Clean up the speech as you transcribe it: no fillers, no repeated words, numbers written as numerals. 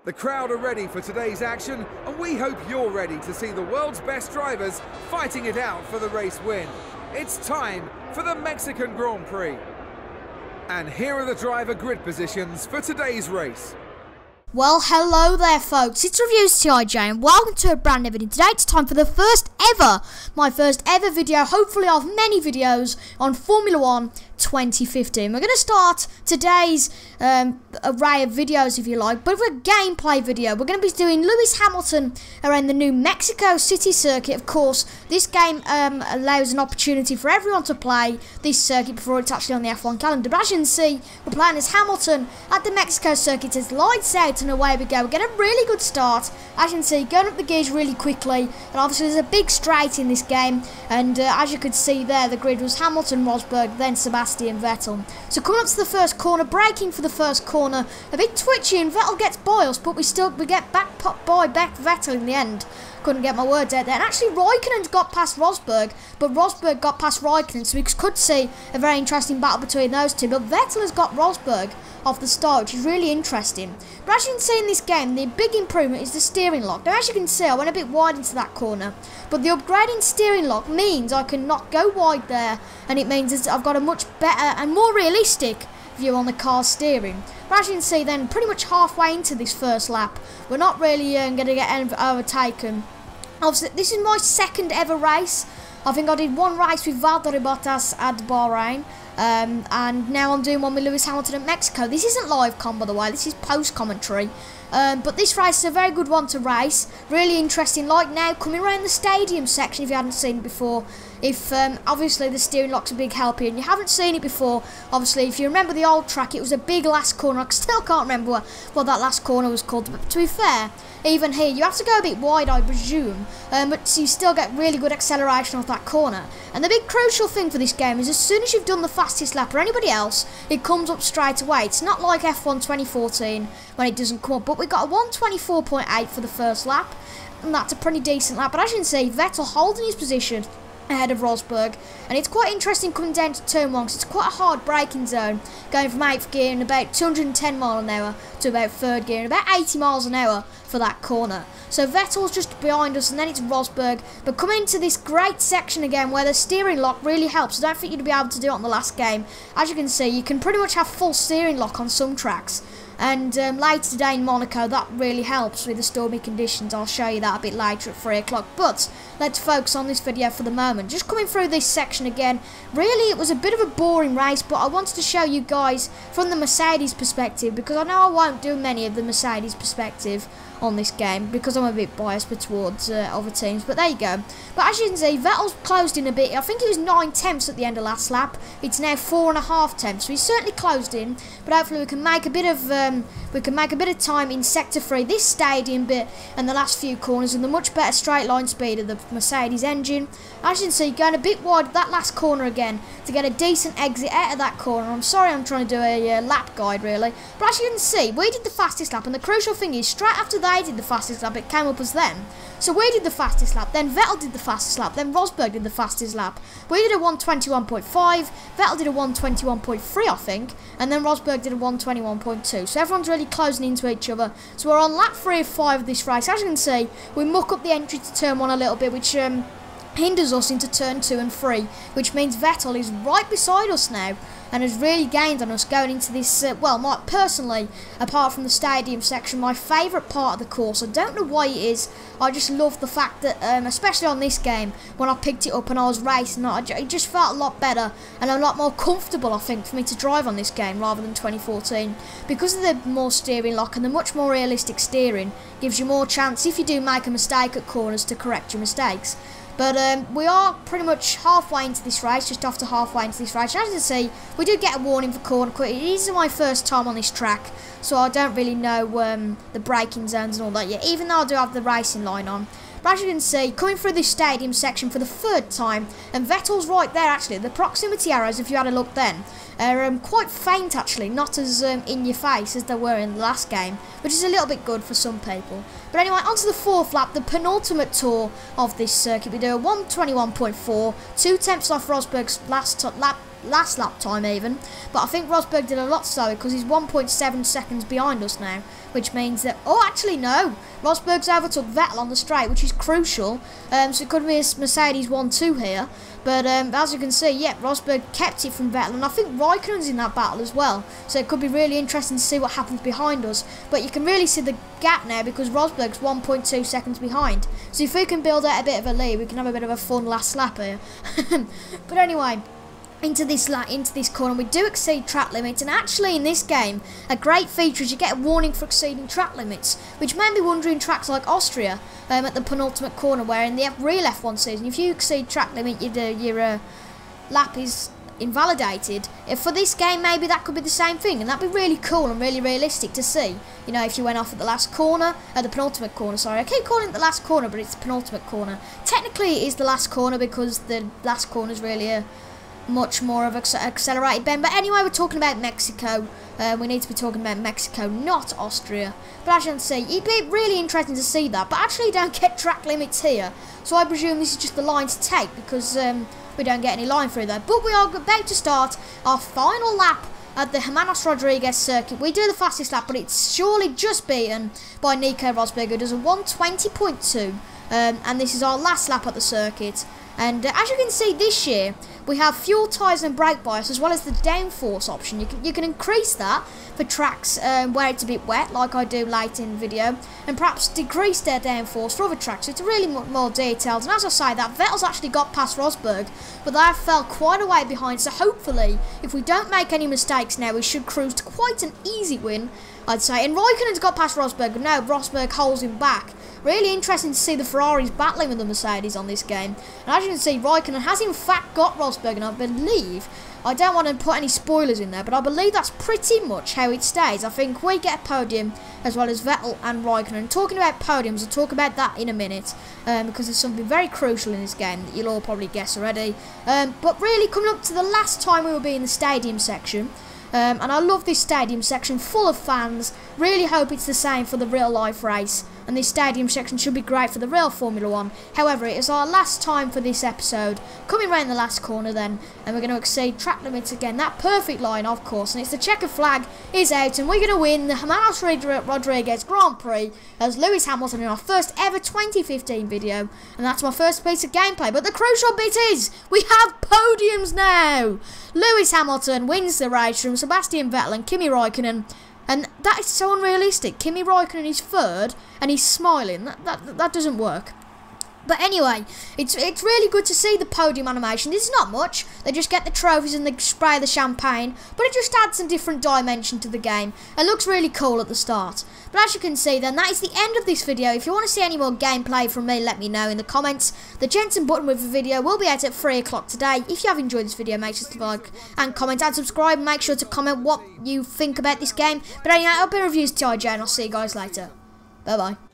The crowd are ready for today's action, and we hope you're ready to see the world's best drivers fighting it out for the race win. It's time for the Mexican Grand Prix. And here are the driver grid positions for today's race. Well, hello there folks, it's Reviews TIJ and welcome to a brand new video. Today it's time for my first ever video, hopefully of many videos on Formula 1 2015. We're going to start today's array of videos, if you like, but with a gameplay video. We're going to be doing Lewis Hamilton around the new Mexico City circuit. Of course, this game allows an opportunity for everyone to play this circuit before it's actually on the F1 calendar. But as you can see, we're playing as Hamilton at the Mexico circuit. It's lights out and away we go. We get a really good start. As you can see, going up the gears really quickly, and obviously there's a big straight in this game, and as you could see there, the grid was Hamilton, Rosberg, then Sebastian Vettel. So coming up to the first corner, braking for the first corner, a bit twitchy, and Vettel gets by us, but we get back by Vettel in the end. Couldn't get my words out there. And actually Raikkonen got past Rosberg, but Rosberg got past Raikkonen, so we could see a very interesting battle between those two. But Vettel has got Rosberg off the start, which is really interesting. But as you can see in this game, the big improvement is the steering lock. Now as you can see, I went a bit wide into that corner, but the upgrading steering lock means I can not go wide there, and it means I've got a much better and more realistic view on the car's steering. But as you can see then, pretty much halfway into this first lap, we're not really going to get overtaken. Obviously, this is my second ever race. I think I did one race with Valtteri Bottas at Bahrain, and now I'm doing one with Lewis Hamilton at Mexico. This isn't live com, by the way, this is post commentary. But this race is a very good one to race, really interesting. Like now, coming around the stadium section, if you hadn't seen it before, if obviously the steering lock's a big help here, and you haven't seen it before, obviously if you remember the old track, it was a big last corner. I still can't remember what that last corner was called, but to be fair, even here you have to go a bit wide, I presume, but so you still get really good acceleration off that corner. And the big crucial thing for this game is as soon as you've done the fastest lap or anybody else, it comes up straight away. It's not like F1 2014 when it doesn't come up, but we got a 1:24.8 for the first lap, and that's a pretty decent lap. But as you can see, Vettel holding his position ahead of Rosberg, and it's quite interesting coming down to turn 1 because it's quite a hard braking zone, going from 8th gear in about 210 miles an hour to about 3rd gear in about 80 miles an hour for that corner. So Vettel's just behind us, and then it's Rosberg, but coming into this great section again where the steering lock really helps. I don't think you'd be able to do it on the last game. As you can see, you can pretty much have full steering lock on some tracks, and later today in Monaco that really helps with the stormy conditions. I'll show you that a bit later at 3 o'clock, but let's focus on this video for the moment. Just coming through this section again, really it was a bit of a boring race, but I wanted to show you guys from the Mercedes perspective, because I know I won't do many of the Mercedes perspective on this game because I'm a bit biased towards other teams, but there you go. But as you can see, Vettel's closed in a bit. I think it was 9 tenths at the end of last lap. It's now 4.5 tenths, so he's certainly closed in, but hopefully we can make a bit of time in sector 3, this stadium bit, and the last few corners, and the much better straight line speed of the Mercedes engine. As you can see, going a bit wide that last corner again to get a decent exit out of that corner. I'm sorry I'm trying to do a lap guide really, but as you can see, we did the fastest lap, and the crucial thing is straight after they did the fastest lap, it came up as them. So we did the fastest lap, then Vettel did the fastest lap, then Rosberg did the fastest lap. We did a 1:21.5, Vettel did a 1:21.3 I think, and then Rosberg did a 1:21.2. So everyone's really closing into each other. So we're on lap 3 of 5 of this race. As you can see, we muck up the entry to turn 1 a little bit, which hinders us into turn 2 and 3, which means Vettel is right beside us now and has really gained on us going into this, well, personally, apart from the stadium section, my favourite part of the course. I don't know why it is, I just love the fact that, especially on this game, when I picked it up and I was racing, it just felt a lot better and a lot more comfortable, I think, for me to drive on this game rather than 2014. Because of the more steering lock and the much more realistic steering, gives you more chance, if you do make a mistake at corners, to correct your mistakes. But we are pretty much halfway into this race, just after halfway into this race. As you can see, we do get a warning for corner cut. It is my first time on this track, so I don't really know the braking zones and all that yet, even though I do have the racing line on. But as you can see, coming through this stadium section for the 3rd time, and Vettel's right there actually. The proximity arrows, if you had a look then, are quite faint actually, not as in your face as they were in the last game, which is a little bit good for some people. But anyway, onto the 4th lap, the penultimate tour of this circuit. We do a 1:21.4, 2 tenths off Rosberg's last lap last lap time even. But I think Rosberg did a lot slower because he's 1.7 seconds behind us now, which means that, oh actually no, Rosberg's overtook Vettel on the straight, which is crucial. So it could be a Mercedes 1-2 here. But as you can see, yeah, Rosberg kept it from Vettel, and I think Raikkonen's in that battle as well. So it could be really interesting to see what happens behind us. But you can really see the gap now because Rosberg's 1.2 seconds behind. So if we can build out a bit of a lead, we can have a bit of a fun last lap here. But anyway, into this corner, we do exceed track limits, and actually in this game, a great feature is you get a warning for exceeding track limits, which made me wonder in tracks like Austria, at the penultimate corner, where in the real F1 season, if you exceed track limit, your lap is invalidated. If for this game, maybe that could be the same thing, and that'd be really cool and really realistic to see. You know, if you went off at the last corner, the penultimate corner, sorry. I keep calling it the last corner, but it's the penultimate corner. Technically, it is the last corner because the last corner is really a much more of an accelerated bend. But anyway, we're talking about Mexico. We need to be talking about Mexico, not Austria. But as you can see, it'd be really interesting to see that. But actually, you don't get track limits here, so I presume this is just the line to take because we don't get any line through there. But we are about to start our final lap at the Hermanos Rodriguez circuit. We do the fastest lap, but it's surely just beaten by Nico Rosberg, who does a 1:20.2. And this is our last lap at the circuit. And as you can see this year, we have fuel, tyres and brake bias, as well as the downforce option. You can increase that for tracks where it's a bit wet, like I do late in the video, and perhaps decrease their downforce for other tracks. So it's really more detailed. And as I say that, Vettel's actually got past Rosberg, but they have fell quite a way behind. So hopefully, if we don't make any mistakes now, we should cruise to quite an easy win, I'd say. And Raikkonen's got past Rosberg, but now Rosberg holds him back. Really interesting to see the Ferraris battling with the Mercedes on this game. And as you can see, Raikkonen has in fact got Rosberg, and I believe, I don't want to put any spoilers in there, but I believe that's pretty much how it stays. I think we get a podium, as well as Vettel and Raikkonen. Talking about podiums, I'll talk about that in a minute, because there's something very crucial in this game that you'll all probably guess already. But really, coming up to the last time we will be in the stadium section. And I love this stadium section, full of fans. Really hope it's the same for the real life race. And this stadium section should be great for the real Formula 1. However, it is our last time for this episode. Coming round the last corner then, and we're going to exceed track limits again. That perfect line, of course, and it's the checker flag is out, and we're going to win the Hermanos Rodriguez Grand Prix as Lewis Hamilton in our first ever 2015 video. And that's my first piece of gameplay. But the crucial bit is, we have podiums now! Lewis Hamilton wins the race from Sebastian Vettel and Kimi Raikkonen. And that is so unrealistic. Kimi Raikkonen is third, and he's smiling. That doesn't work. But anyway, it's really good to see the podium animation. This is not much. They just get the trophies and they spray the champagne, but it just adds some different dimension to the game. It looks really cool at the start. But as you can see then, that is the end of this video. If you want to see any more gameplay from me, let me know in the comments. The Jensen button with the video will be out at 3 o'clock today. If you have enjoyed this video, make sure to like and comment and subscribe. Make sure to comment what you think about this game. But anyway, I've been Reviews TIJ, and I'll see you guys later. Bye bye.